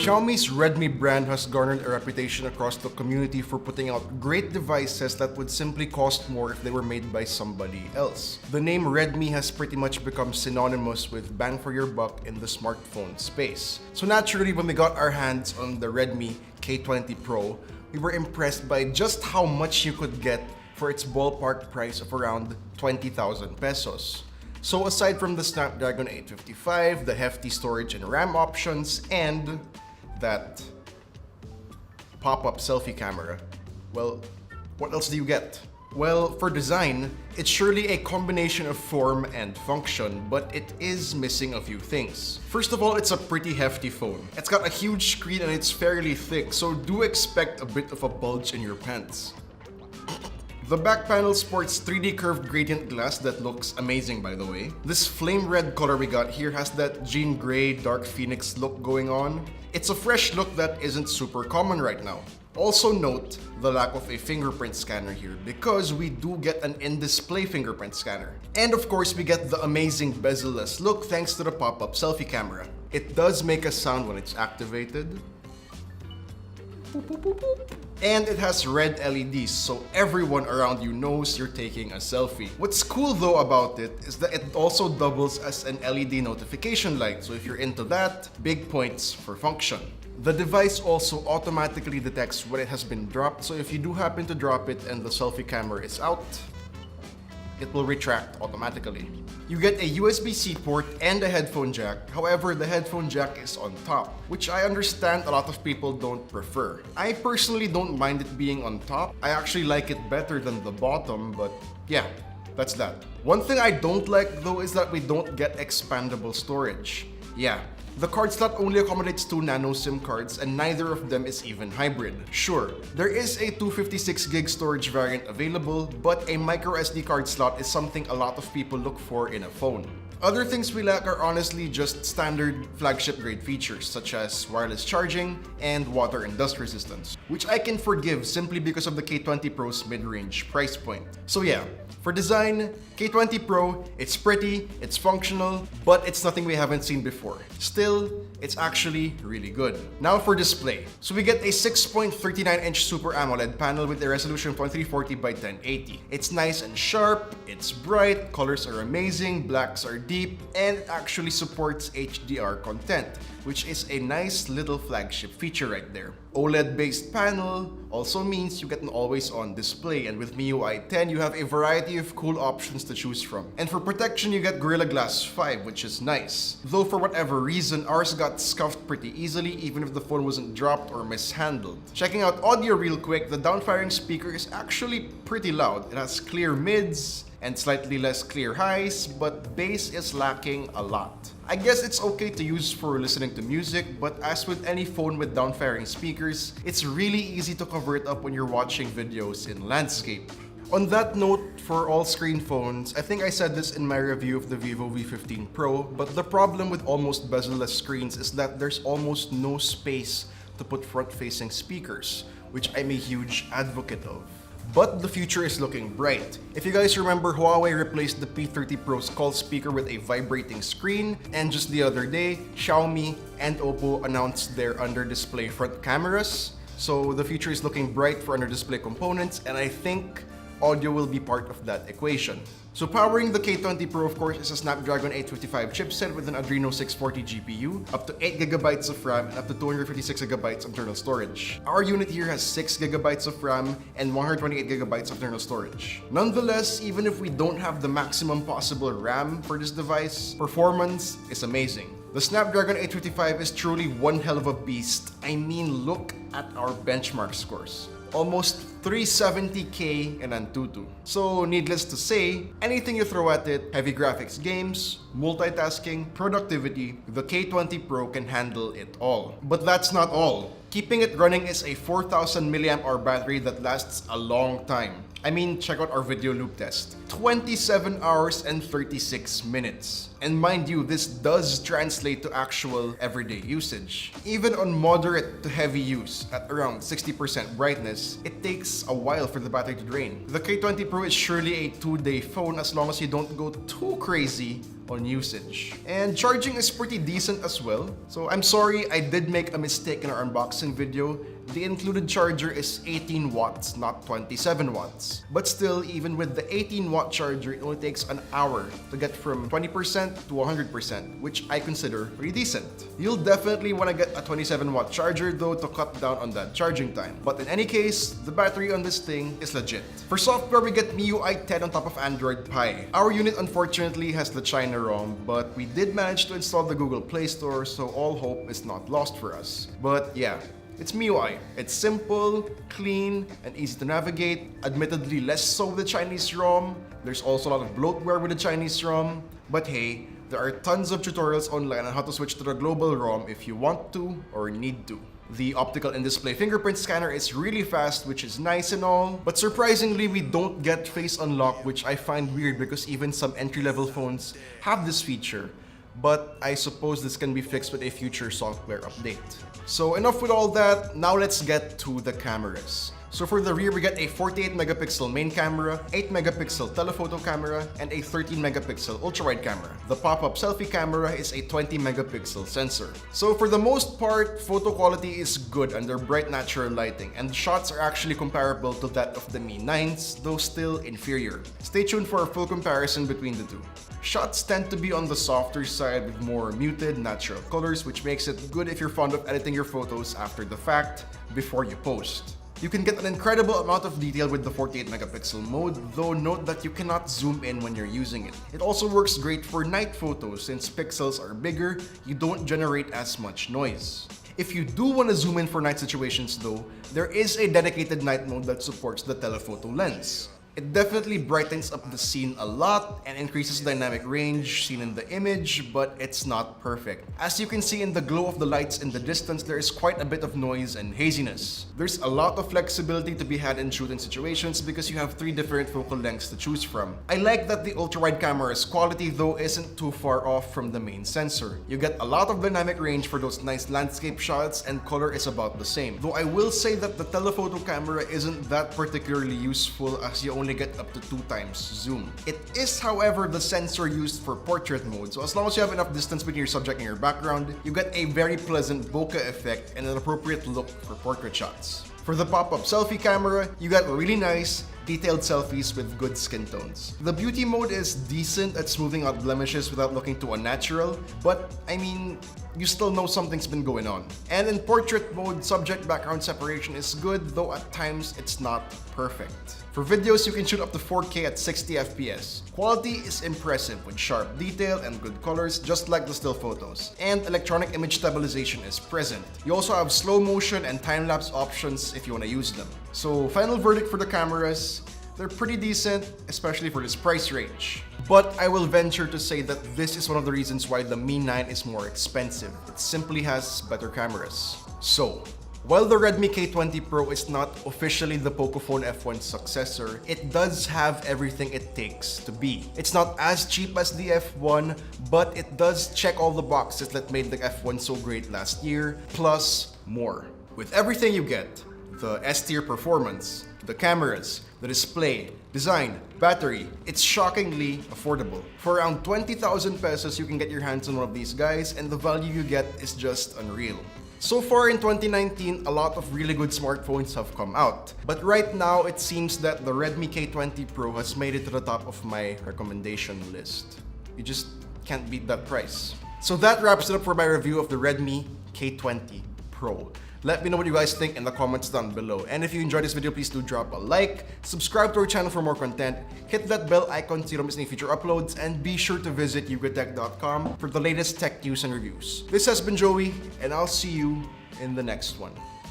Xiaomi's Redmi brand has garnered a reputation across the community for putting out great devices that would simply cost more if they were made by somebody else. The name Redmi has pretty much become synonymous with bang for your buck in the smartphone space. So naturally, when we got our hands on the Redmi K20 Pro, we were impressed by just how much you could get for its ballpark price of around 20,000 pesos. So aside from the Snapdragon 855, the hefty storage and RAM options, and that pop-up selfie camera, well, what else do you get? Well, for design, it's surely a combination of form and function, but it is missing a few things. First of all, it's a pretty hefty phone. It's got a huge screen and it's fairly thick, so do expect a bit of a bulge in your pants. The back panel sports 3D curved gradient glass that looks amazing, by the way. This flame red color we got here has that jean gray dark phoenix look going on. It's a fresh look that isn't super common right now. Also note the lack of a fingerprint scanner here, because we do get an in-display fingerprint scanner. And of course, we get the amazing bezel-less look thanks to the pop-up selfie camera. It does make a sound when it's activated. Boop, boop, boop, boop. And it has red LEDs, so everyone around you knows you're taking a selfie. What's cool though about it is that it also doubles as an LED notification light, so if you're into that, big points for function. The device also automatically detects when it has been dropped, so if you do happen to drop it and the selfie camera is out, it will retract automatically. You get a USB-C port and a headphone jack. However, the headphone jack is on top, which I understand a lot of people don't prefer. I personally don't mind it being on top. I actually like it better than the bottom, but yeah, that's that. One thing I don't like though is that we don't get expandable storage. Yeah. The card slot only accommodates 2 nano SIM cards and neither of them is even hybrid. Sure, there is a 256GB storage variant available, but a micro SD card slot is something a lot of people look for in a phone. Other things we lack are honestly just standard flagship grade features such as wireless charging and water and dust resistance, which I can forgive simply because of the K20 Pro's mid-range price point. So yeah, for design, K20 Pro, it's pretty, it's functional, but it's nothing we haven't seen before. Still, it's actually really good. Now for display. So we get a 6.39-inch Super AMOLED panel with a resolution of 2340 by 1080. It's nice and sharp, it's bright, colors are amazing, blacks are deep, and it actually supports HDR content, which is a nice little flagship feature right there. OLED-based panel also means you get an always-on display, and with MIUI 10, you have a variety of cool options to choose from. And for protection, you get Gorilla Glass 5, which is nice. Though for whatever reason, ours got scuffed pretty easily, even if the phone wasn't dropped or mishandled. Checking out audio real quick, the downfiring speaker is actually pretty loud. It has clear mids and slightly less clear highs, but bass is lacking a lot. I guess it's okay to use for listening to music, but as with any phone with downfiring speakers, it's really easy to cover it up when you're watching videos in landscape. On that note, for all screen phones, I think I said this in my review of the Vivo V15 Pro, but the problem with almost bezel-less screens is that there's almost no space to put front-facing speakers, which I'm a huge advocate of. But the future is looking bright. If you guys remember, Huawei replaced the P30 Pro's call speaker with a vibrating screen, and just the other day, Xiaomi and Oppo announced their under-display front cameras. So the future is looking bright for under-display components, and I think audio will be part of that equation. So powering the K20 Pro, of course, is a Snapdragon 855 chipset with an Adreno 640 GPU, up to 8GB of RAM, and up to 256GB of internal storage. Our unit here has 6GB of RAM and 128GB of internal storage. Nonetheless, even if we don't have the maximum possible RAM for this device, performance is amazing. The Snapdragon 855 is truly one hell of a beast. I mean, look at our benchmark scores. Almost 370k in Antutu. So needless to say, anything you throw at it, heavy graphics games, multitasking, productivity, the K20 Pro can handle it all. But that's not all. Keeping it running is a 4000 mAh battery that lasts a long time. I mean, check out our video loop test. 27 hours and 36 minutes. And mind you, this does translate to actual everyday usage. Even on moderate to heavy use, at around 60% brightness, it takes a while for the battery to drain. The K20 Pro is surely a 2-day phone as long as you don't go too crazy on usage. And charging is pretty decent as well. So I'm sorry, I did make a mistake in our unboxing video. The included charger is 18 watts, not 27 watts. But still, even with the 18 watt charger, it only takes an hour to get from 20% to 100%, which I consider pretty decent. You'll definitely want to get a 27 watt charger though to cut down on that charging time. But in any case, the battery on this thing is legit. For software, we get MIUI 10 on top of Android Pie. Our unit unfortunately has the China ROM, but we did manage to install the Google Play Store, so all hope is not lost for us. But yeah, it's MIUI. It's simple, clean, and easy to navigate. Admittedly, less so with the Chinese ROM. There's also a lot of bloatware with the Chinese ROM. But hey, there are tons of tutorials online on how to switch to the global ROM if you want to or need to. The optical in-display fingerprint scanner is really fast, which is nice and all. But surprisingly, we don't get face unlock, which I find weird because even some entry-level phones have this feature. But I suppose this can be fixed with a future software update. So enough with all that, now let's get to the cameras. So for the rear, we get a 48 megapixel main camera, 8 megapixel telephoto camera, and a 13 megapixel ultra-wide camera. The pop-up selfie camera is a 20 megapixel sensor. So for the most part, photo quality is good under bright natural lighting, and the shots are actually comparable to that of the Mi 9s, though still inferior. Stay tuned for a full comparison between the two. Shots tend to be on the softer side with more muted, natural colors, which makes it good if you're fond of editing your photos after the fact, before you post. You can get an incredible amount of detail with the 48 megapixel mode, though note that you cannot zoom in when you're using it. It also works great for night photos since pixels are bigger, you don't generate as much noise. If you do want to zoom in for night situations though, there is a dedicated night mode that supports the telephoto lens. It definitely brightens up the scene a lot and increases dynamic range seen in the image, but it's not perfect. As you can see in the glow of the lights in the distance, there is quite a bit of noise and haziness. There's a lot of flexibility to be had in shooting situations because you have 3 different focal lengths to choose from. I like that the ultra-wide camera's quality though isn't too far off from the main sensor. You get a lot of dynamic range for those nice landscape shots and color is about the same. Though I will say that the telephoto camera isn't that particularly useful as you only get up to 2 times zoom. It is, however, the sensor used for portrait mode, so as long as you have enough distance between your subject and your background, you get a very pleasant bokeh effect and an appropriate look for portrait shots. For the pop-up selfie camera, you get really nice, detailed selfies with good skin tones. The beauty mode is decent at smoothing out blemishes without looking too unnatural, but I mean, you still know something's been going on. And in portrait mode, subject-background separation is good, though at times it's not perfect. For videos, you can shoot up to 4K at 60 FPS. Quality is impressive with sharp detail and good colors, just like the still photos. And electronic image stabilization is present. You also have slow motion and time-lapse options if you want to use them. So final verdict for the cameras, they're pretty decent, especially for this price range. But I will venture to say that this is one of the reasons why the Mi 9 is more expensive. It simply has better cameras. So, while the Redmi K20 Pro is not officially the Pocophone F1's successor, it does have everything it takes to be. It's not as cheap as the F1, but it does check all the boxes that made the F1 so great last year, plus more. With everything you get, the S-tier performance, the cameras, the display, design, battery, it's shockingly affordable. For around 20,000 pesos, you can get your hands on one of these guys, and the value you get is just unreal. So far in 2019, a lot of really good smartphones have come out. But right now, it seems that the Redmi K20 Pro has made it to the top of my recommendation list. You just can't beat that price. So that wraps it up for my review of the Redmi K20 Pro. Let me know what you guys think in the comments down below. And if you enjoyed this video, please do drop a like, subscribe to our channel for more content, hit that bell icon so you don't miss any future uploads, and be sure to visit yugatech.com for the latest tech news and reviews. This has been Joey, and I'll see you in the next one.